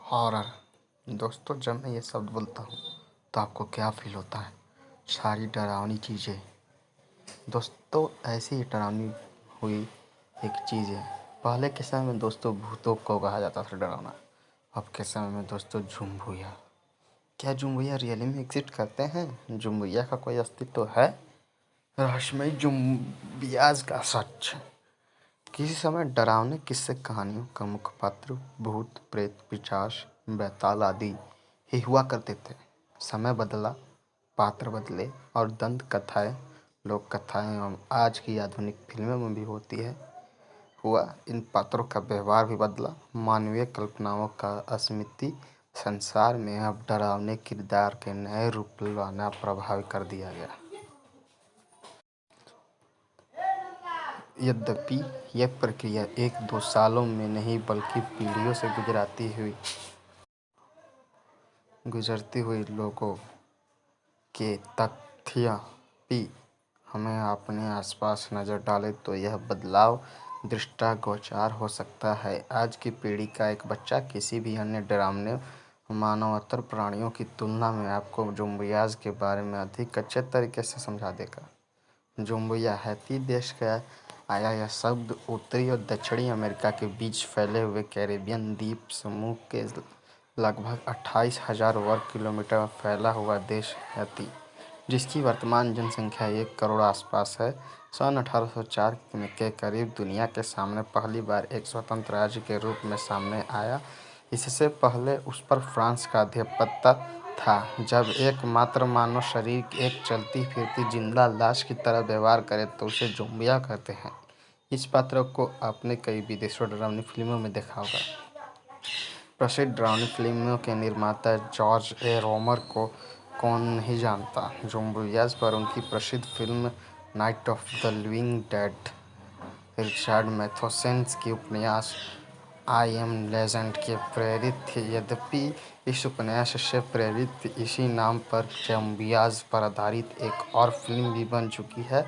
Horror. दोस्तों, जब मैं ये शब्द बोलता हूँ तो आपको क्या फील होता है? सारी डरावनी चीज़ें। दोस्तों, ऐसी ही डरावनी हुई एक चीज़ है। पहले के समय में दोस्तों भूतों को कहा जाता था डरावना। अब के समय में दोस्तों झुम्बुया। क्या झुम्बुया रियली में एग्जिस्ट करते हैं? झुम्बुया का कोई अस्तित्व है? रहस्यमय झुम्बियाज का सच। किसी समय डरावने किस्से कहानियों का मुख्य पात्र भूत, प्रेत, पिशाच, बैताल आदि ही हुआ करते थे। समय बदला, पात्र बदले और दंत कथाएं, लोक कथाएं एवं आज की आधुनिक फिल्मों में भी होती है हुआ इन पात्रों का व्यवहार भी बदला। मानवीय कल्पनाओं का अस्मिति संसार में अब डरावने किरदार के नए रूप लाना प्रभावी कर दिया गया। यद्यपि यह प्रक्रिया 1-2 सालों में नहीं बल्कि पीढ़ियों से गुजरती हुई लोगों के तथ्यापि हमें अपने आसपास नज़र डालें तो यह बदलाव दृष्टिगोचर हो सकता है। आज की पीढ़ी का एक बच्चा किसी भी अन्य डरावने मानवतर प्राणियों की तुलना में आपको ज़ोंबियाज़ के बारे में अधिक अच्छे तरीके से समझा देगा। ज़ोंबिया हैती देश का आया यह शब्द उत्तरी और दक्षिणी अमेरिका के बीच फैले हुए कैरिबियन द्वीप समूह के लगभग 28,000 वर्ग किलोमीटर में फैला हुआ देश हैती, जिसकी वर्तमान जनसंख्या 1 करोड़ आसपास है, सन 1804 के करीब दुनिया के सामने पहली बार एक स्वतंत्र राज्य के रूप में सामने आया। इससे पहले उस पर फ्रांस का आधिपत्य था। जब एकमात्र मानव शरीर एक चलती फिरती जिंदा लाश की तरह व्यवहार करे तो उसे ज़ोंबिया कहते हैं। इस पात्र को आपने कई विदेशी डरावनी फिल्मों में देखा होगा। प्रसिद्ध डरावनी फिल्मों के निर्माता जॉर्ज ए रोमर को कौन नहीं जानता। ज़ोंबियाज़ पर उनकी प्रसिद्ध film Night of the Living Dead Richard Matheson की उपन्यास आई एम लेजेंड के प्रेरित थी। यद्यपि इस उपन्यास से प्रेरित इसी नाम पर ज़ोंबियाज़ पर आधारित एक और फिल्म भी बन चुकी है,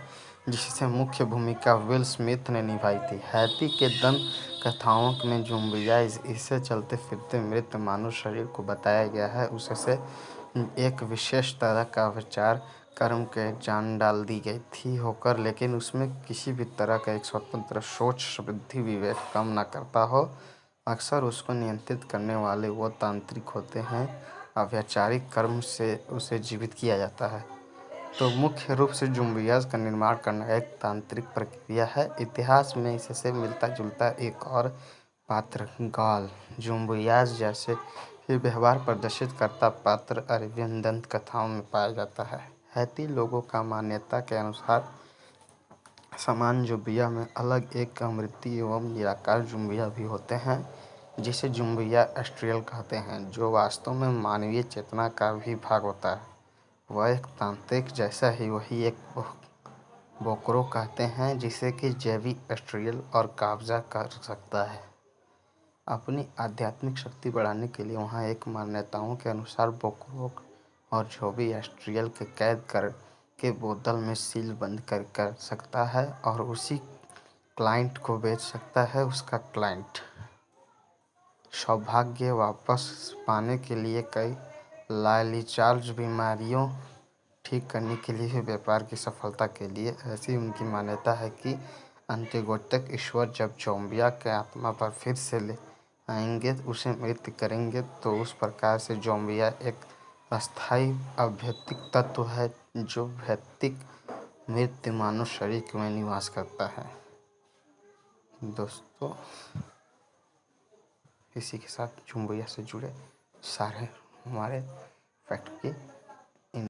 जिससे मुख्य भूमिका विल स्मिथ ने निभाई थी। हैती के दंत कथाओं में ज़ोंबिया इसे चलते फिरते मृत मानव शरीर को बताया गया है। उससे एक विशेष तरह का विचार कर्म के जान डाल दी गई थी होकर, लेकिन उसमें किसी भी तरह का एक स्वतंत्र सोच, बुद्धि, विवेक काम न करता हो। अक्सर उसको नियंत्रित करने वाले वो तांत्रिक होते हैं। अवैचारिक कर्म से उसे जीवित किया जाता है। तो मुख्य रूप से ज़ोंबियाज़ का निर्माण करना एक तांत्रिक प्रक्रिया है। इतिहास में इससे मिलता जुलता एक और पात्र गॉल ज़ोंबियाज़ जैसे ही व्यवहार प्रदर्शित करता पात्र अरेबियन दंत कथाओं में पाया जाता है। हैती लोगों का मान्यता के अनुसार समान ज़ोंबिया में अलग एक अमृतीय एवं निराकार ज़ोंबिया भी होते हैं, जिसे ज़ोंबिया एस्ट्रियल कहते हैं, जो वास्तव में मानवीय चेतना का भी भाग होता है। वह एक तांत्रिक जैसा ही वही एक बोकरो कहते हैं, जिसे कि जैविक एस्ट्रियल और कब्जा कर सकता है। अपनी आध्यात्मिक शक्ति बढ़ाने के लिए वहाँ एक मान्यताओं के अनुसार बोकरो और जोबी एस्ट्रियल के कैद कर के बोतल में सील बंद कर सकता है और उसी क्लाइंट को बेच सकता है। उसका क्लाइंट सौभाग्य वापस पाने के लिए कई लाइलाज बीमारियों ठीक करने के लिए व्यापार की सफलता के लिए। ऐसी उनकी मान्यता है कि अंत्यगोतक ईश्वर जब ज़ोंबिया के आत्मा पर फिर से ले आएंगे, उसे मृत करेंगे, तो उस प्रकार से ज़ोंबिया एक अस्थायी अभौतिक तत्व है जो भौतिक मृत मानव शरीर में निवास करता है। दोस्तों, इसी के साथ ज़ोंबिया से जुड़े सारे हमारे फैक्ट की